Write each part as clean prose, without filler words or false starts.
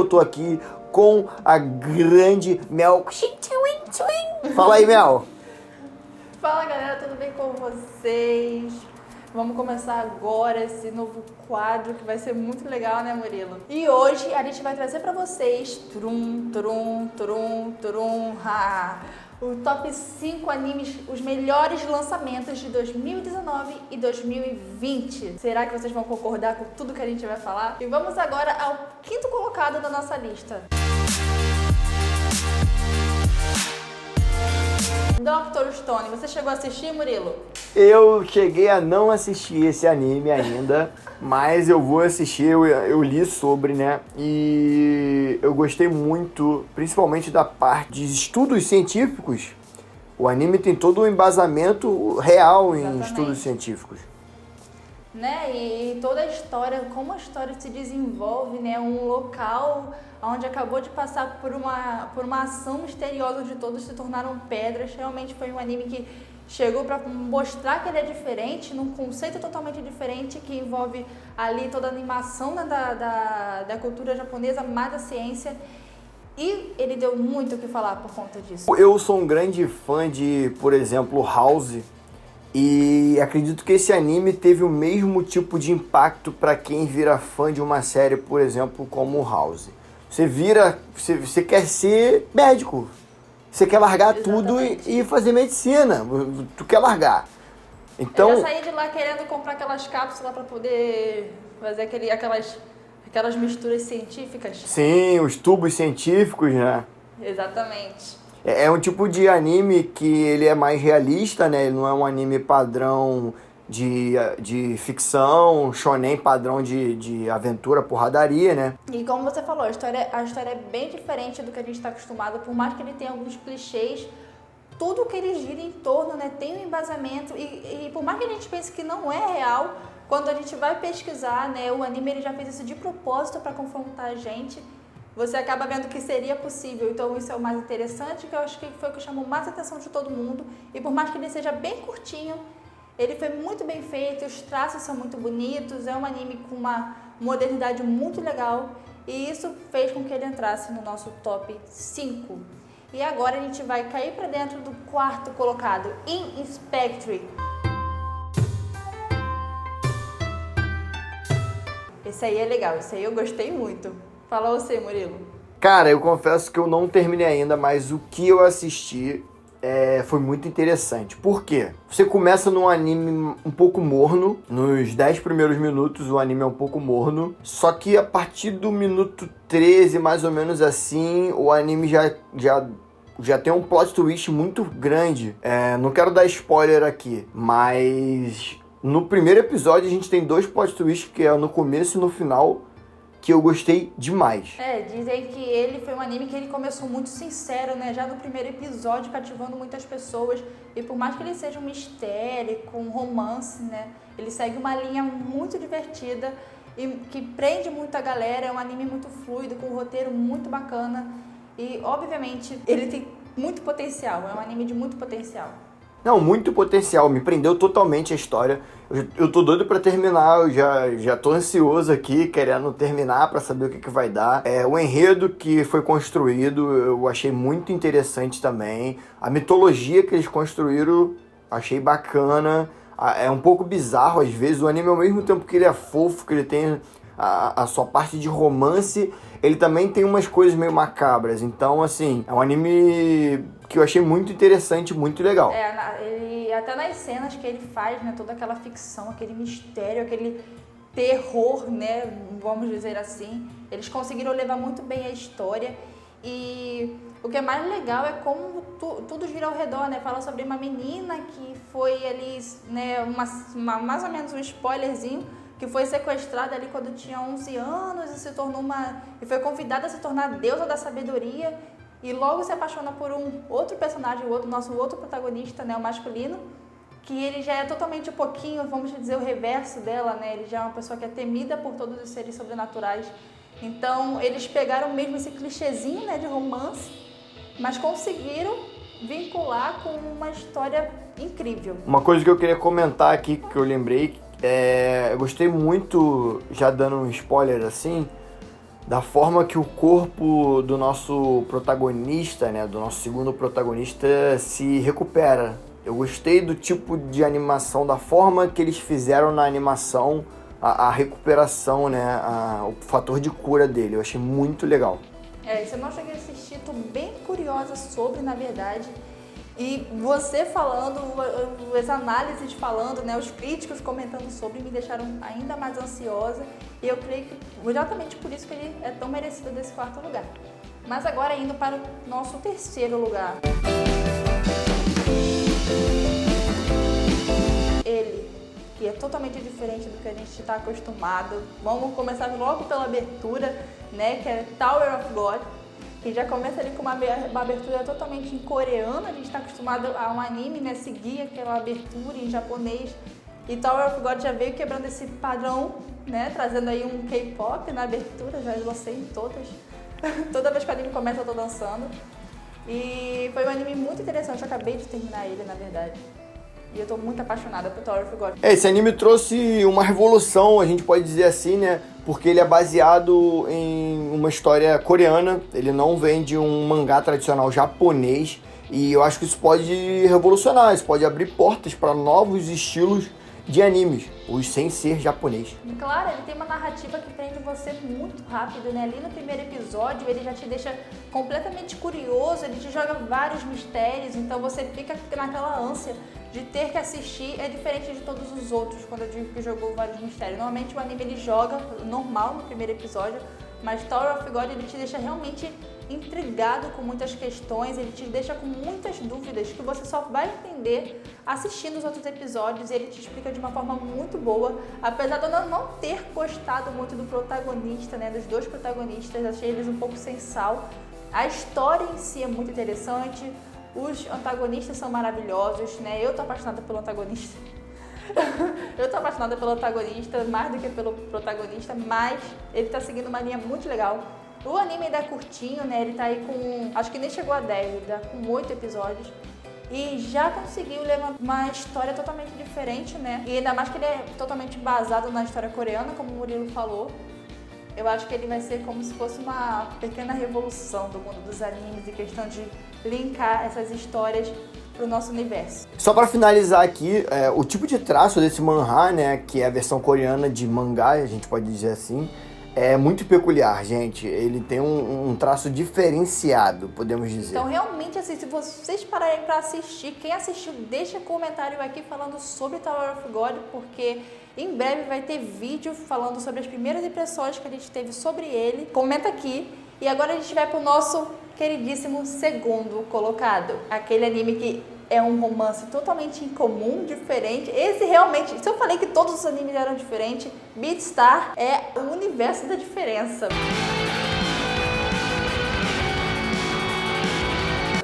tô aqui com a grande Mel. Fala aí, Mel. Fala, galera, tudo bem com vocês? Vamos começar agora esse novo quadro que vai ser muito legal, né, Murilo? E hoje a gente vai trazer pra vocês o top 5 animes, os melhores lançamentos de 2019 e 2020. Será que vocês vão concordar com tudo que a gente vai falar? E vamos agora ao quinto colocado da nossa lista. Dr. Stone, você chegou a assistir, Murilo? Eu cheguei a não assistir esse anime ainda, mas eu vou assistir, eu li sobre, né? E eu gostei muito, principalmente da parte de estudos científicos. O anime tem todo um embasamento real em estudos científicos. Né? E toda a história, como a história se desenvolve, né? Um local onde acabou de passar por uma ação misteriosa onde todos se tornaram pedras. Realmente foi um anime que chegou para mostrar que ele é diferente, num conceito totalmente diferente, que envolve ali toda a animação da cultura japonesa, mais da ciência. E ele deu muito o que falar por conta disso. Eu sou um grande fã de, por exemplo, House. E acredito que esse anime teve o mesmo tipo de impacto para quem vira fã de uma série, por exemplo, como House. Você quer ser médico, você quer largar tudo e fazer medicina, tu quer largar. Então, eu já saí de lá querendo comprar aquelas cápsulas para poder fazer aquelas misturas científicas. Sim, os tubos científicos, né? Exatamente. É um tipo de anime que ele é mais realista, né? Ele não é um anime padrão de ficção, shonen padrão de aventura, porradaria, né? E como você falou, a história é bem diferente do que a gente está acostumado, por mais que ele tenha alguns clichês, tudo que ele gira em torno, né, tem um embasamento e por mais que a gente pense que não é real, quando a gente vai pesquisar, né, o anime ele já fez isso de propósito para confrontar a gente. Você acaba vendo que seria possível, então isso é o mais interessante, que eu acho que foi o que chamou mais a atenção de todo mundo. E por mais que ele seja bem curtinho, ele foi muito bem feito, os traços são muito bonitos, é um anime com uma modernidade muito legal. E isso fez com que ele entrasse no nosso top 5. E agora a gente vai cair para dentro do quarto colocado, In-Spectre. Esse aí é legal, esse aí eu gostei muito. Fala você, Murilo. Cara, eu confesso que eu não terminei ainda, mas o que eu assisti foi muito interessante. Por quê? Você começa num anime um pouco morno, nos 10 primeiros minutos o anime é um pouco morno, só que a partir do minuto 13, mais ou menos assim, o anime já tem um plot twist muito grande. Não quero dar spoiler aqui, mas no primeiro episódio a gente tem 2 plot twists, que é no começo e no final, que eu gostei demais. Dizem que ele foi um anime que ele começou muito sincero, né? Já no primeiro episódio, cativando muitas pessoas. E por mais que ele seja um mistério, com romance, né? Ele segue uma linha muito divertida e que prende muito a galera. É um anime muito fluido, com um roteiro muito bacana. E, obviamente, ele tem muito potencial. É um anime de muito potencial. Não, muito potencial, me prendeu totalmente a história. Eu tô doido pra terminar, eu já tô ansioso aqui, querendo terminar pra saber o que vai dar. O enredo que foi construído, eu achei muito interessante também. A mitologia que eles construíram, achei bacana. É um pouco bizarro às vezes, o anime ao mesmo tempo que ele é fofo, que ele tem a sua parte de romance, ele também tem umas coisas meio macabras. Então, assim, é um anime que eu achei muito interessante, muito legal. Ele, até nas cenas que ele faz, né, toda aquela ficção, aquele mistério, aquele terror, né, vamos dizer assim, eles conseguiram levar muito bem a história. E o que é mais legal é como tudo gira ao redor, né? Fala sobre uma menina que foi ali, né, mais ou menos um spoilerzinho, que foi sequestrada ali quando tinha 11 anos e foi convidada a se tornar a deusa da sabedoria e logo se apaixona por um outro personagem, nosso outro protagonista, né, o masculino, que ele já é totalmente um pouquinho, vamos dizer, o reverso dela, né? Ele já é uma pessoa que é temida por todos os seres sobrenaturais. Então, eles pegaram mesmo esse clichêzinho, né, de romance, mas conseguiram vincular com uma história incrível. Uma coisa que eu queria comentar aqui, que eu lembrei, eu gostei muito, já dando um spoiler assim, da forma que o corpo do nosso protagonista, né, do nosso segundo protagonista, se recupera. Eu gostei do tipo de animação, da forma que eles fizeram na animação a recuperação, né, o fator de cura dele. Eu achei muito legal. Isso eu não cheguei a assistir, tô bem curiosa sobre, na verdade. E você falando, as análises falando, né, os críticos comentando sobre, me deixaram ainda mais ansiosa. E eu creio que exatamente por isso que ele é tão merecido desse 4º lugar. Mas agora indo para o nosso 3º lugar. Ele, que é totalmente diferente do que a gente está acostumado. Vamos começar logo pela abertura, né, que é Tower of God, que já começa ali com uma abertura totalmente em coreano. A gente está acostumado a um anime, né, seguir aquela abertura em japonês. E Tower of God já veio quebrando esse padrão, né, trazendo aí um K-pop na abertura, já lancei em todas. Toda vez que o anime começa eu tô dançando. E foi um anime muito interessante, eu acabei de terminar ele, na verdade. E eu tô muito apaixonada por Tower of God. Esse anime trouxe uma revolução, a gente pode dizer assim, né? Porque ele é baseado em uma história coreana, ele não vem de um mangá tradicional japonês. E eu acho que isso pode revolucionar, isso pode abrir portas para novos estilos de animes, os sem ser japonês. Claro, ele tem uma narrativa que prende você muito rápido, né? Ali no primeiro episódio ele já te deixa completamente curioso, ele te joga vários mistérios, então você fica naquela ânsia de ter que assistir. É diferente de todos os outros, quando eu digo que jogou vários mistérios. Normalmente o anime ele joga normal no primeiro episódio, mas Tower of God ele te deixa realmente intrigado com muitas questões, ele te deixa com muitas dúvidas que você só vai entender assistindo os outros episódios. E ele te explica de uma forma muito boa, apesar de eu não ter gostado muito do protagonista, né, dos dois protagonistas, achei eles um pouco sem sal. A história em si é muito interessante, os antagonistas são maravilhosos, né, eu tô apaixonada pelo antagonista. Eu tô apaixonada pelo antagonista mais do que pelo protagonista, mas ele tá seguindo uma linha muito legal. O anime ainda é curtinho, né? Ele tá aí com, acho que nem chegou a 10, ele tá com 8 episódios. E já conseguiu levar uma história totalmente diferente, né? E ainda mais que ele é totalmente basado na história coreana, como o Murilo falou. Eu acho que ele vai ser como se fosse uma pequena revolução do mundo dos animes em questão de linkar essas histórias pro nosso universo. Só para finalizar aqui, o tipo de traço desse manhwa, né, que é a versão coreana de mangá, a gente pode dizer assim, é muito peculiar, gente. Ele tem um traço diferenciado, podemos dizer. Então, realmente, assim, se vocês pararem para assistir, quem assistiu, deixa comentário aqui falando sobre Tower of God, porque em breve vai ter vídeo falando sobre as primeiras impressões que a gente teve sobre ele. Comenta aqui. E agora a gente vai pro nosso queridíssimo segundo colocado. Aquele anime que é um romance totalmente incomum, diferente. Esse realmente, se eu falei que todos os animes eram diferentes, Beatstar é o universo da diferença.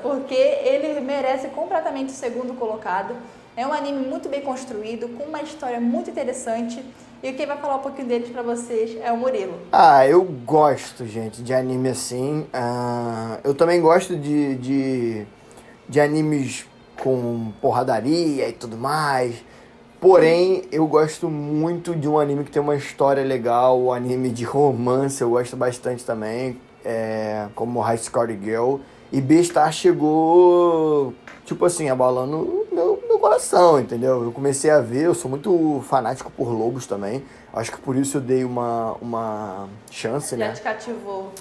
Porque ele merece completamente o segundo colocado. É um anime muito bem construído, com uma história muito interessante. E quem vai falar um pouquinho deles pra vocês é o Murilo. Eu gosto, gente, de anime assim. Eu também gosto de animes com porradaria e tudo mais. Porém, eu gosto muito de um anime que tem uma história legal, um anime de romance, eu gosto bastante também, como High Score Girl. E Beastar chegou, tipo assim, abalando meu coração, entendeu? Eu comecei a ver, eu sou muito fanático por lobos também. Acho que por isso eu dei uma chance, né? Já te cativou.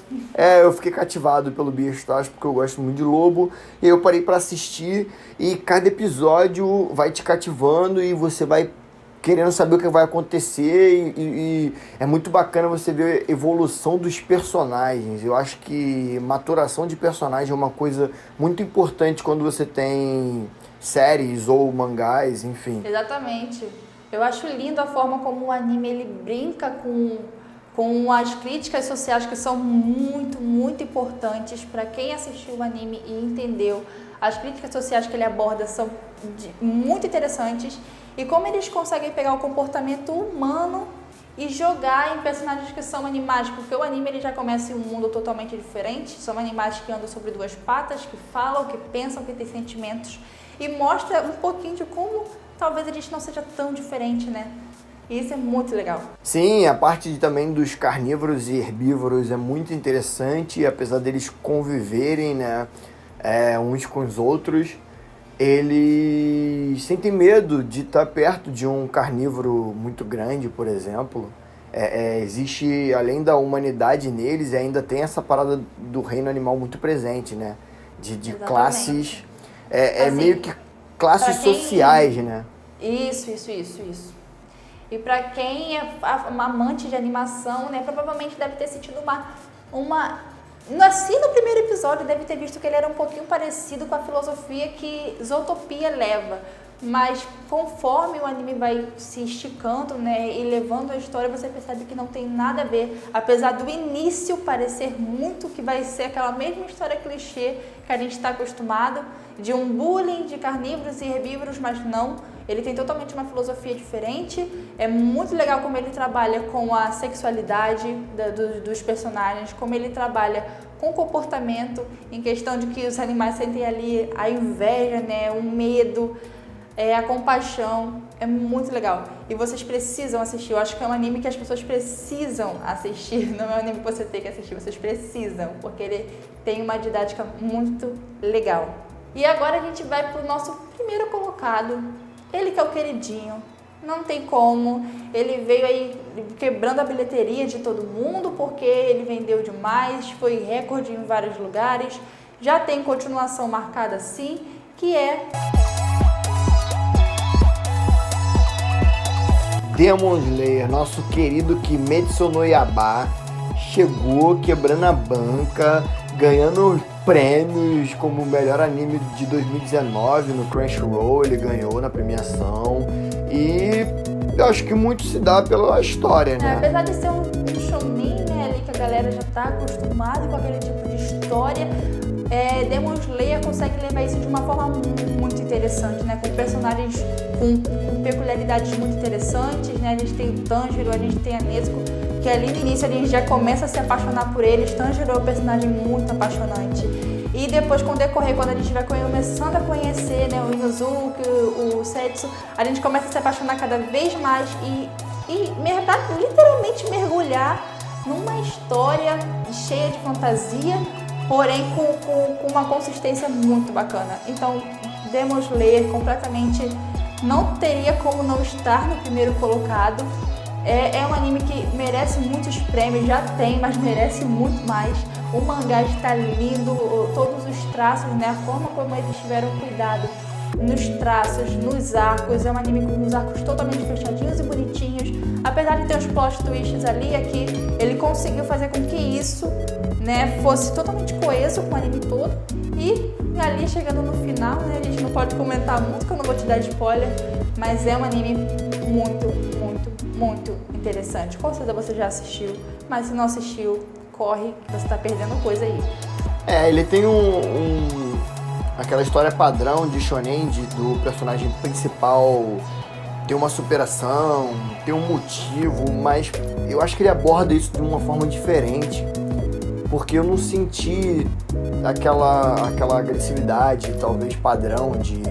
Eu fiquei cativado pelo Beastars porque eu gosto muito de lobo. E aí eu parei pra assistir e cada episódio vai te cativando e você vai querendo saber o que vai acontecer. E é muito bacana você ver a evolução dos personagens. Eu acho que maturação de personagem é uma coisa muito importante quando você tem séries ou mangás, enfim. Exatamente. Eu acho lindo a forma como o anime ele brinca com as críticas sociais que são muito, muito importantes para quem assistiu o anime e entendeu. As críticas sociais que ele aborda são muito interessantes e como eles conseguem pegar o comportamento humano e jogar em personagens que são animais, porque o anime ele já começa em um mundo totalmente diferente, são animais que andam sobre duas patas, que falam, que pensam, que têm sentimentos e mostra um pouquinho de como talvez a gente não seja tão diferente, né? E isso é muito legal. Sim, a parte também dos carnívoros e herbívoros é muito interessante, apesar deles conviverem, né, uns com os outros, eles sentem medo de estar perto de um carnívoro muito grande, por exemplo. Existe, além da humanidade neles, ainda tem essa parada do reino animal muito presente, né? De classes, Assim, meio que classes sociais, né? Isso. E pra quem é amante de animação, né, provavelmente deve ter sentido assim no primeiro episódio, deve ter visto que ele era um pouquinho parecido com a filosofia que Zootopia leva. Mas conforme o anime vai se esticando, né, e levando a história, você percebe que não tem nada a ver. Apesar do início parecer muito que vai ser aquela mesma história clichê que a gente está acostumado, de um bullying de carnívoros e herbívoros, mas não. Ele tem totalmente uma filosofia diferente. É muito legal como ele trabalha com a sexualidade dos personagens, como ele trabalha com o comportamento, em questão de que os animais sentem ali a inveja, né, o medo, a compaixão. É muito legal. E vocês precisam assistir. Eu acho que é um anime que as pessoas precisam assistir. Não é um anime que você tem que assistir, vocês precisam, porque ele tem uma didática muito legal. E agora a gente vai pro nosso primeiro colocado. Ele que é o queridinho, não tem como, ele veio aí quebrando a bilheteria de todo mundo, porque ele vendeu demais, foi recorde em vários lugares, já tem continuação marcada sim, que é Demon Slayer, nosso querido Kimetsu no Yaiba, chegou quebrando a banca, ganhando prêmios como o melhor anime de 2019 no Crunchyroll, ele ganhou na premiação e eu acho que muito se dá pela história, né? Apesar de ser um shonen, né, ali que a galera já tá acostumada com aquele tipo de história, Demon Slayer consegue levar isso de uma forma muito interessante, né, com personagens com peculiaridades muito interessantes, né, a gente tem o Tanjiro, a gente tem a Nezuko, que ali no início a gente já começa a se apaixonar por eles. Tanjiro é um personagem muito apaixonante. E depois, com o decorrer, quando a gente vai começando a conhecer, né, o Inosuke, o Setsu, a gente começa a se apaixonar cada vez mais e literalmente mergulhar numa história cheia de fantasia, porém com uma consistência muito bacana. Então, Demon Slayer completamente não teria como não estar no primeiro colocado. É um anime que merece muitos prêmios, já tem, mas merece muito mais. O mangá está lindo, todos os traços, né, a forma como eles tiveram cuidado nos traços, nos arcos. É um anime com os arcos totalmente fechadinhos e bonitinhos. Apesar de ter uns plot twists ali, aqui, ele conseguiu fazer com que isso, né, fosse totalmente coeso com o anime todo. E ali, chegando no final, né, a gente não pode comentar muito, que eu não vou te dar spoiler, mas é um anime muito interessante. Com certeza você já assistiu, mas se não assistiu, corre, que você tá perdendo coisa aí. Ele tem aquela história padrão de shonen, do personagem principal ter uma superação, ter um motivo, mas eu acho que ele aborda isso de uma forma diferente, porque eu não senti aquela agressividade, talvez padrão de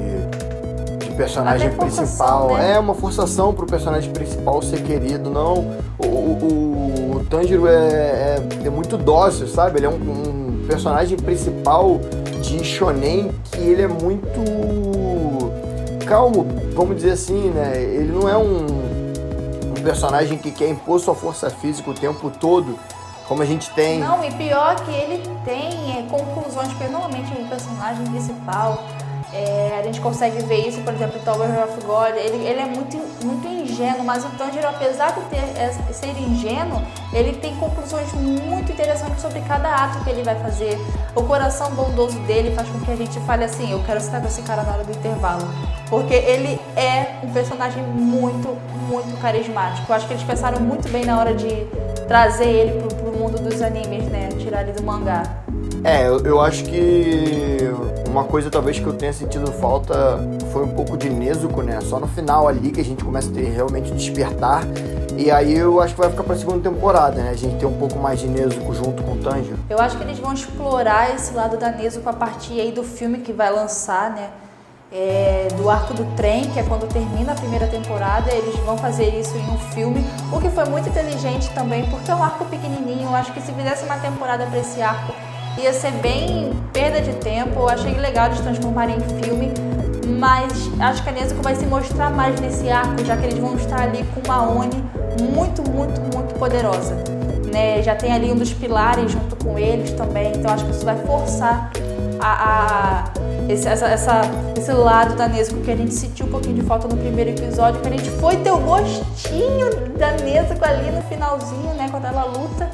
personagem principal, né? É uma forçação pro personagem principal ser querido, não. O Tanjiro é muito dócil, sabe? Ele é um personagem principal de shonen que ele é muito calmo, vamos dizer assim, né? Ele não é um personagem que quer impor sua força física o tempo todo, como a gente tem. Não, e pior que ele tem conclusões, porque normalmente o personagem principal, a gente consegue ver isso, por exemplo, o Tower of God, ele é muito ingênuo, mas o Tanjiro, apesar de ser ingênuo, ele tem conclusões muito interessantes sobre cada ato que ele vai fazer. O coração bondoso dele faz com que a gente fale assim, eu quero estar com esse cara na hora do intervalo, porque ele é um personagem muito carismático. Eu acho que eles pensaram muito bem na hora de trazer ele pro mundo dos animes, né, tirar ele do mangá. Eu acho que uma coisa talvez que eu tenha sentido falta foi um pouco de Nezuko, né? Só no final ali que a gente começa a ter realmente o despertar. E aí eu acho que vai ficar pra segunda temporada, né? A gente tem um pouco mais de Nezuko junto com o Tanjiro. Eu acho que eles vão explorar esse lado da Nezuko a partir aí do filme que vai lançar, né? do arco do trem, que é quando termina a primeira temporada. Eles vão fazer isso em um filme, o que foi muito inteligente também, porque é um arco pequenininho. Eu acho que se fizesse uma temporada para esse arco, ia ser bem perda de tempo. Eu achei legal eles transformarem em filme, mas acho que a Nezuko vai se mostrar mais nesse arco, já que eles vão estar ali com uma Oni muito, muito, muito poderosa, né? Já tem ali um dos pilares junto com eles também, então acho que isso vai forçar esse lado da Nezuko que a gente sentiu um pouquinho de falta no primeiro episódio, que a gente foi ter o gostinho da Nezuko ali no finalzinho, né, quando ela luta,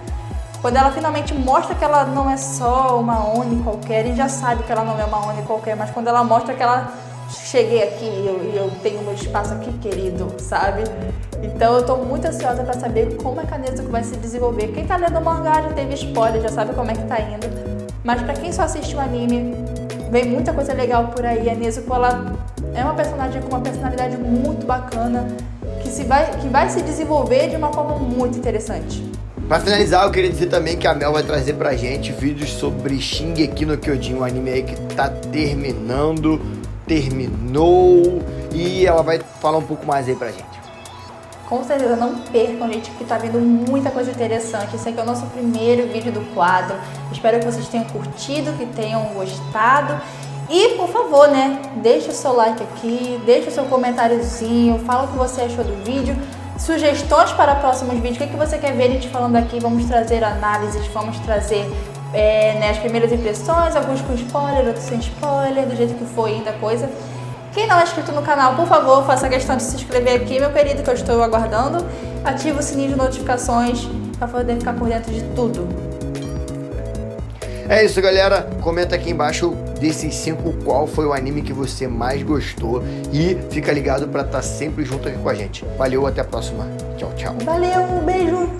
quando ela finalmente mostra que ela não é só uma Oni qualquer. A gente já sabe que ela não é uma Oni qualquer, mas quando ela mostra que ela cheguei aqui e eu tenho meu espaço aqui, querido, sabe? Então eu tô muito ansiosa pra saber como é que a Nezuko vai se desenvolver. Quem tá lendo o mangá já teve spoiler, já sabe como é que tá indo. Mas pra quem só assiste o anime, vem muita coisa legal por aí. A Nezuko, ela é uma personagem com uma personalidade muito bacana, que vai se desenvolver de uma forma muito interessante. Pra finalizar, eu queria dizer também que a Mel vai trazer pra gente vídeos sobre Shingeki no Kyojin, um anime aí que tá terminou, e ela vai falar um pouco mais aí pra gente. Com certeza, não percam, gente, que tá vindo muita coisa interessante. Esse aqui é o nosso primeiro vídeo do quadro. Espero que vocês tenham curtido, que tenham gostado. E, por favor, né, deixa o seu like aqui, deixa o seu comentáriozinho, fala o que você achou do vídeo. Sugestões para próximos vídeos, o que você quer ver a gente falando aqui? Vamos trazer análises, vamos trazer as primeiras impressões, alguns com spoiler, outros sem spoiler, do jeito que for ainda a coisa. Quem não é inscrito no canal, por favor, faça questão de se inscrever aqui, meu querido, que eu estou aguardando. Ativa o sininho de notificações para poder ficar por dentro de tudo. É isso, galera. Comenta aqui embaixo desses 5 qual foi o anime que você mais gostou. E fica ligado para estar sempre junto aqui com a gente. Valeu, até a próxima. Tchau, tchau. Valeu, um beijo!